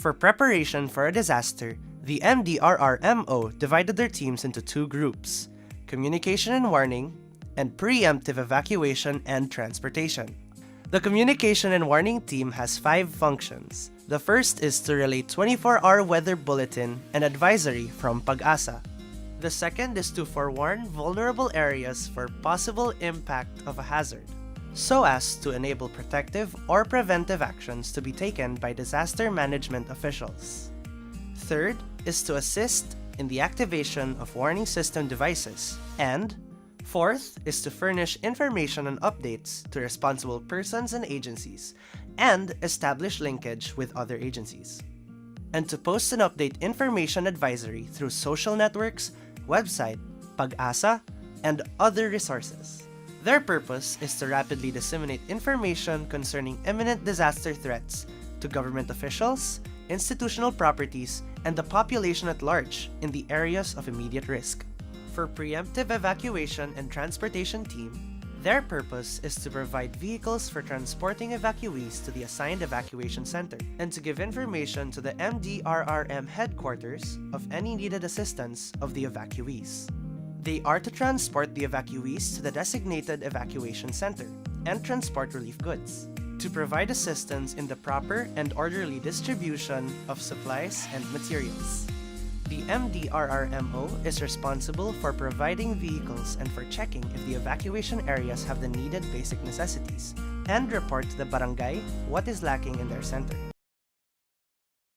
For preparation for a disaster, the MDRRMO divided their teams into two groups: communication and warning, and preemptive evacuation and transportation. The communication and warning team has 5 functions. The first is to relay 24-hour weather bulletin and advisory from Pag-asa. The second is to forewarn vulnerable areas for possible impact of a hazard, so as to enable protective or preventive actions to be taken by disaster management officials. Third is to assist in the activation of warning system devices. And fourth is to furnish information and updates to responsible persons and agencies, and establish linkage with other agencies. And to post and update information advisory through social networks, website, Pag-asa, and other resources. Their purpose is to rapidly disseminate information concerning imminent disaster threats to government officials, institutional properties, and the population at large in the areas of immediate risk. For preemptive evacuation and transportation team, their purpose is to provide vehicles for transporting evacuees to the assigned evacuation center, and to give information to the MDRRM headquarters of any needed assistance of the evacuees. They are to transport the evacuees to the designated evacuation center and transport relief goods, to provide assistance in the proper and orderly distribution of supplies and materials. The MDRRMO is responsible for providing vehicles and for checking if the evacuation areas have the needed basic necessities, and report to the barangay what is lacking in their center.